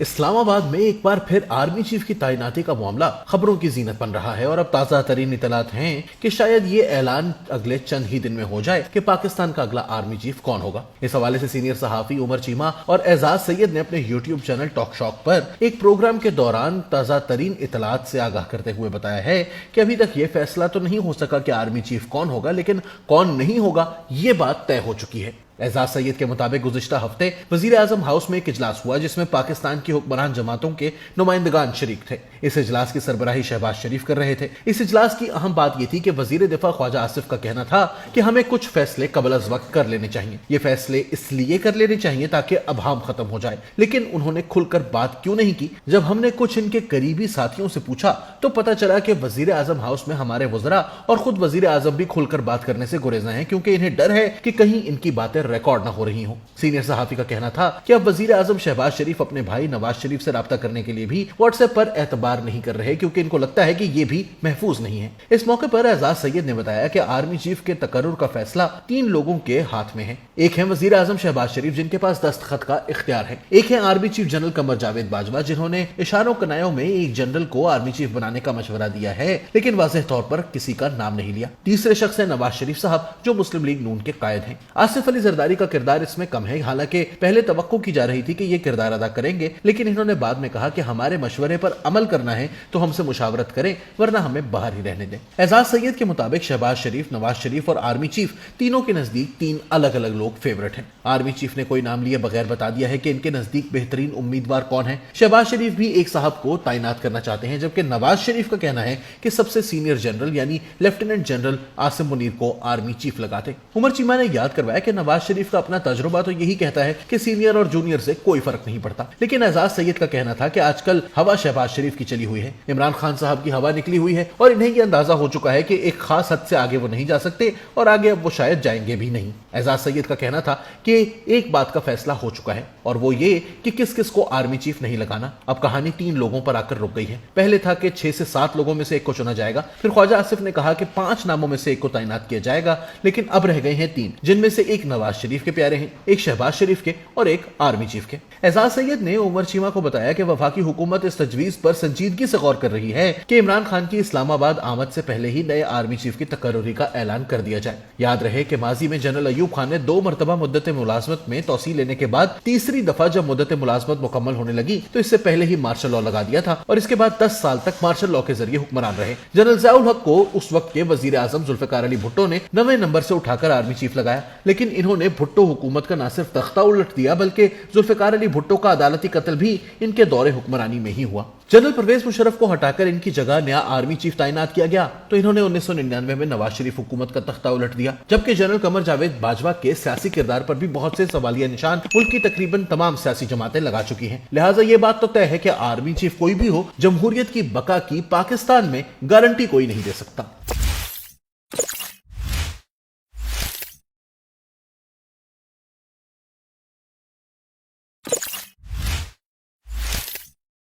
اسلام آباد میں ایک بار پھر آرمی چیف کی تعیناتی کا معاملہ خبروں کی زینت بن رہا ہے اور اب تازہ ترین اطلاعات ہیں کہ شاید یہ اعلان اگلے چند ہی دن میں ہو جائے کہ پاکستان کا اگلا آرمی چیف کون ہوگا۔ اس حوالے سے سینئر صحافی عمر چیمہ اور اعزاز سید نے اپنے یوٹیوب چینل ٹاک شاک پر ایک پروگرام کے دوران تازہ ترین اطلاعات سے آگاہ کرتے ہوئے بتایا ہے کہ ابھی تک یہ فیصلہ تو نہیں ہو سکا کہ آرمی چیف کون ہوگا، لیکن کون نہیں ہوگا یہ بات طے ہو چکی ہے۔ اعزاز سید کے مطابق گزشتہ ہفتے وزیر اعظم ہاؤس میں ایک اجلاس ہوا جس میں پاکستان کی حکمران جماعتوں کے نمائندگان شریک تھے۔ اس اجلاس کی سربراہی شہباز شریف کر رہے تھے۔ اس اجلاس کی اہم بات یہ تھی کہ وزیر دفاع خواجہ آصف کا کہنا تھا کہ ہمیں کچھ فیصلے قبل از وقت کر لینے چاہیے۔ یہ فیصلے اس لیے کر لینے چاہیے تاکہ ابہام ختم ہو جائے، لیکن انہوں نے کھل کر بات کیوں نہیں کی؟ جب ہم نے کچھ ان کے قریبی ساتھیوں سے پوچھا تو پتہ چلا کہ وزیر اعظم ہاؤس میں ہمارے وزراء اور خود وزیر اعظم بھی کھل کر بات کرنے سے گریزاں ہیں، کیونکہ انہیں ڈر ہے کہ کہیں ان کی باتیں ریکارڈ نہ ہو رہی ہوں۔ سینئر صحافی کا کہنا تھا کہ اب وزیر اعظم شہباز شریف اپنے بھائی نواز شریف سے رابطہ کرنے کے لیے بھی واٹس ایپ پر اعتبار نہیں کر رہے، کیونکہ ان کو لگتا ہے کہ یہ بھی محفوظ نہیں ہے۔ اس موقع پر اعزاز سید نے بتایا کہ آرمی چیف کے تقرر کا فیصلہ 3 لوگوں کے ہاتھ میں ہے۔ ایک ہے وزیر اعظم شہباز شریف جن کے پاس دستخط کا اختیار ہے، ایک ہے army chief general Qamar Javed Bajwa جنہوں نے اشاروں کنایوں میں ایک جنرل کو آرمی چیف بنانے کا مشورہ دیا ہے لیکن واضح طور پر کسی کا نام نہیں لیا۔ تیسرے شخص ہے نواز شریف صاحب جو مسلم لیگ نون کے قائد ہیں۔ آصف علی زرداری کا کردار اس میں کم ہے، حالانکہ پہلے توقع کی جا رہی تھی کہ یہ کردار ادا کریں گے، لیکن انہوں نے بعد میں کہا کہ ہمارے مشورے پر عمل کرنا ہے تو ہم سے مشاورت کریں ورنہ ہمیں باہر ہی رہنے دیں۔ اعزاز سید کے مطابق شہباز شریف، نواز شریف اور آرمی چیف تینوں کے نزدیک 3 الگ الگ لوگ فیورٹ ہیں۔ آرمی چیف نے کوئی نام لیے بغیر بتا دیا ہے کہ ان کے نزدیک بہترین امیدوار کون ہے۔ شہباز شریف بھی ایک صاحب کو تعینات کرنا چاہتے ہیں، جبکہ نواز شریف کا کہنا ہے کہ سب سے سینئر جنرل یعنی لیفٹیننٹ جنرل عاصم منیر کو آرمی چیف لگاتے۔ عمر چیمہ نے یاد کروایا کہ نواز شریف کا اپنا تجربہ تو یہی کہتا ہے کہ سینئر اور جونیئر سے کوئی فرق نہیں پڑتا، لیکن اعزاز سید کا کہنا تھا کہ آج کل ہوا شہباز شریف کی چلی ہوئی ہے، عمران خان صاحب کی ہوا نکلی ہوئی ہے اور انہیں یہ اندازہ ہو چکا ہے کہ ایک خاص حد سے آگے وہ نہیں جا سکتے اور آگے اب وہ شاید جائیں گے بھی نہیں۔ اعزاز سید کا کہنا تھا کہ ایک بات کا فیصلہ ہو چکا ہے اور وہ یہ کہ کس کس کو آرمی چیف نہیں لگانا۔ اب کہانی 3 لوگوں پر آ کر رک گئی ہے۔ پہلے تھا کہ 6 سے 7 لوگوں میں سے ایک کو چنا جائے گا، پھر خواجہ آصف نے کہا کہ 5 ناموں میں سے ایک کو تعینات کیا جائے گا، لیکن اب رہ گئے ہیں 3، جن میں سے ایک نواز شریف کے پیارے ہیں، ایک شہباز شریف کے اور ایک آرمی چیف کے۔ اعزاز سید نے عمر چیمہ کو بتایا کہ وفاقی حکومت اس تجویز پر سنجیدگی سے غور کر رہی ہے کہ عمران خان کی اسلام آباد آمد سے پہلے ہی نئے آرمی چیف کی تقرری کا اعلان کر دیا جائے۔ یاد رہے کہ ماضی میں جنرل ایوب خان نے 2 مرتبہ مدت ملازمت میں توسیع لینے کے بعد تیسری دفعہ جب مدت ملازمت مکمل ہونے لگی تو اس سے پہلے ہی مارشل لاء لگا دیا تھا اور اس کے بعد 10 سال تک مارشل لاء کے ذریعے حکمران رہے۔ جنرل ضیاء الحق کو اس وقت کے وزیر اعظم ذوالفقار علی بھٹو نے 9ویں نمبر سے اٹھا کر آرمی چیف لگایا، لیکن انہوں نے بھٹو حکومت کا نہ صرف تختہ الٹ دیا بلکہ ذوالفقار علی بھٹو کا عدالتی قتل بھی ان کے دور حکمرانی میں ہی ہوا۔ جنرل پرویز مشرف کو ہٹا کر ان کی جگہ نیا آرمی چیف تعینات کیا گیا تو انہوں نے 1999 میں نواز شریف حکومت کا تختہ الٹ دیا، جبکہ جنرل قمر جاوید باجوہ کے سیاسی کردار پر بھی بہت سے سوالیہ نشان ملک کی تقریباً تمام سیاسی جماعتیں لگا چکی ہیں۔ لہٰذا یہ بات تو طے ہے کہ آرمی چیف کوئی بھی ہو، جمہوریت کی بقا کی پاکستان میں گارنٹی کوئی نہیں دے سکتا۔